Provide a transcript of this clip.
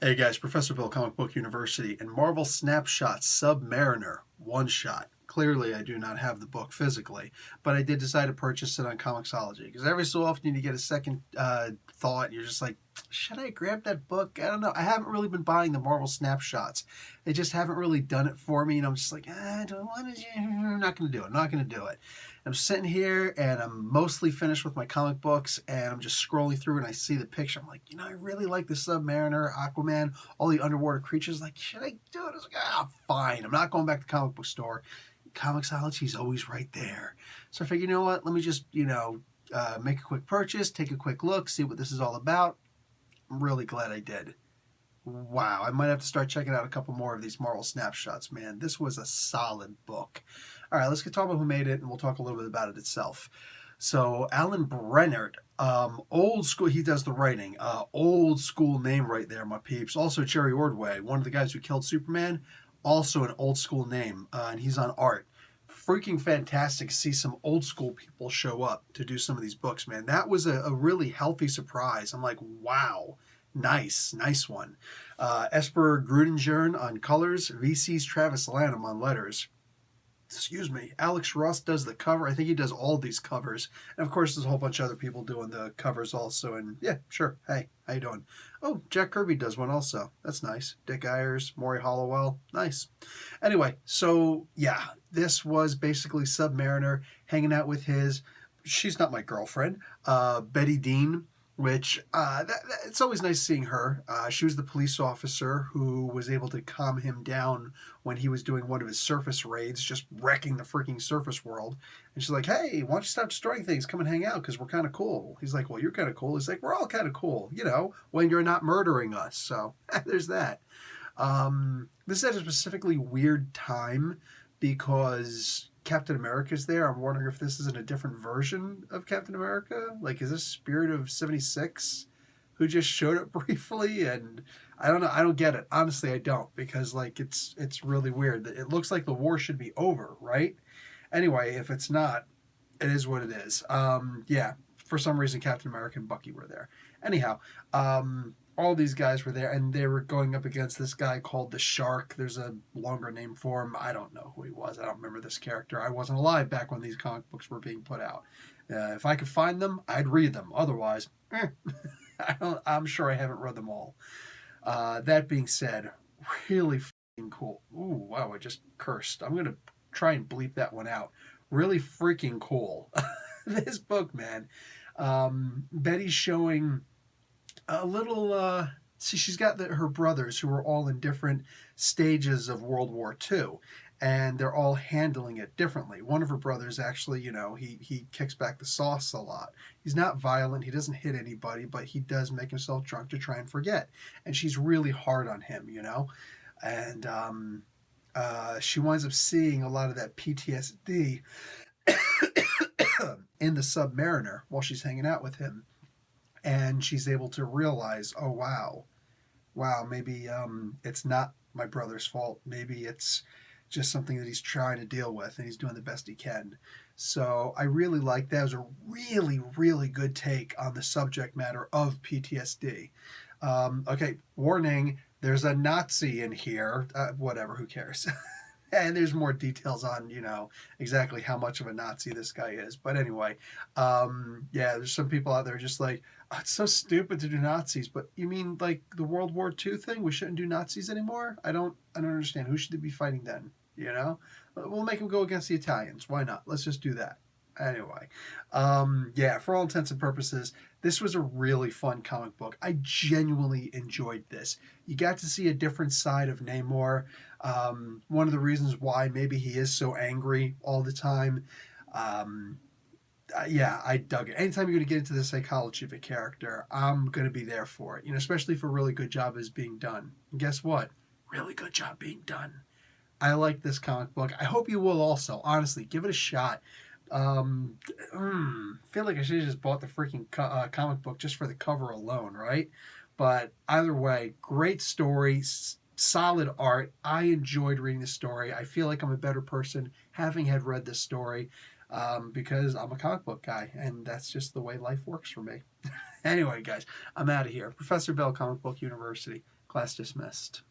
Hey guys, Professor Bill, Comic Book University, and Marvel Snapshot Submariner one shot. Clearly, I do not have the book physically, but I did decide to purchase it on Comixology because every so often you get a second thought. And you're just like, should I grab that book? I don't know. I haven't really been buying the Marvel Snapshots. They just haven't really done it for me, and I'm just like, I don't want to. I'm not going to do it. I'm not going to do it. I'm sitting here and I'm mostly finished with my comic books and I'm just scrolling through and I see the picture. I'm like, I really like the Submariner, Aquaman, all the underwater creatures. Like, should I do it? I was like, fine. I'm not going back to the comic book store. Comixology is always right there. So I figured, you know what? Let me just, make a quick purchase, take a quick look, see what this is all about. I'm really glad I did. Wow, I might have to start checking out a couple more of these Marvel Snapshots, man. This was a solid book. All right, let's get talking about who made it, and we'll talk a little bit about it itself. So, Alan Brennert, old school, he does the writing. Old school name right there, my peeps. Also, Jerry Ordway, one of the guys who killed Superman, also an old school name, and he's on art. Freaking fantastic to see some old school people show up to do some of these books, man. That was a really healthy surprise. I'm like, wow. Nice one. Esper Grudengern on colors, VC's Travis Lanham on letters. Excuse me. Alex Ross does the cover. I think he does all these covers. And of course, there's a whole bunch of other people doing the covers also. And yeah, sure. Hey, how you doing? Oh, Jack Kirby does one also. That's nice. Dick Ayers, Maury Hollowell. Nice. Anyway, so yeah, this was basically Submariner hanging out with his, she's not my girlfriend, Betty Dean, which it's always nice seeing her. She was the police officer who was able to calm him down when he was doing one of his surface raids, just wrecking the freaking surface world. And she's like, hey, why don't you stop destroying things? Come and hang out because we're kind of cool. He's like, well, you're kind of cool. He's like, we're all kind of cool, when you're not murdering us. So there's that. This is at a specifically weird time because Captain America's there. I'm wondering if this is in a different version of Captain America. Like, is this Spirit of 76 who just showed up briefly? And I don't know. I don't get it. Honestly, I don't, because like it's really weird. It looks like the war should be over, right? Anyway, if it's not, it is what it is. Yeah, for some reason, Captain America and Bucky were there. Anyhow, all these guys were there, and they were going up against this guy called the Shark. There's a longer name for him. I don't know who he was. I don't remember this character. I wasn't alive back when these comic books were being put out. If I could find them, I'd read them. Otherwise, I'm sure I haven't read them all. That being said, really freaking cool. Ooh, wow, I just cursed. I'm going to try and bleep that one out. Really freaking cool. This book, man. Betty's showing a little she's got her brothers who are all in different stages of World War II, and they're all handling it differently. One of her brothers actually, he kicks back the sauce a lot. He's not violent, he doesn't hit anybody, but he does make himself drunk to try and forget, and she's really hard on him, and she winds up seeing a lot of that PTSD in the Submariner while she's hanging out with him, and she's able to realize, oh wow, maybe it's not my brother's fault. Maybe it's just something that he's trying to deal with, and he's doing the best he can. So I really like that. It was a really, really good take on the subject matter of PTSD. Okay, warning, there's a Nazi in here. Whatever, who cares? And there's more details on, exactly how much of a Nazi this guy is. But anyway, yeah, there's some people out there just like, oh, it's so stupid to do Nazis. But you mean like the World War II thing? We shouldn't do Nazis anymore? I don't understand. Who should they be fighting then? We'll make them go against the Italians. Why not? Let's just do that. Anyway, yeah, for all intents and purposes, this was a really fun comic book. I genuinely enjoyed this. You got to see a different side of Namor. One of the reasons why maybe he is so angry all the time. Yeah, I dug it. Anytime you're going to get into the psychology of a character, I'm going to be there for it. Especially if a really good job is being done. And guess what? Really good job being done. I like this comic book. I hope you will also. Honestly, give it a shot. Feel like I should have just bought the freaking comic book just for the cover alone, right? But either way, great story, solid art. I enjoyed reading the story. I feel like I'm a better person having had read this story because I'm a comic book guy, and that's just the way life works for me. Anyway, guys, I'm out of here. Professor Bell, Comic Book University. Class dismissed.